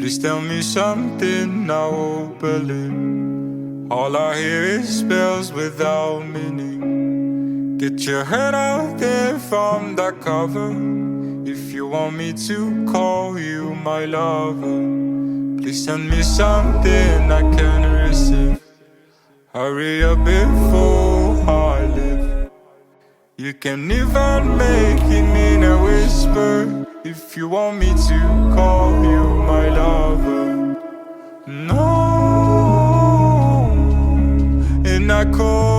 Please tell me something I won't believe. All I hear is spells without meaning. Get your head out there from that cover. If you want me to call you my lover, please send me something I can receive. Hurry up before I leave. You can even make it in a whisper. If you want me to call you my lover, no. And I call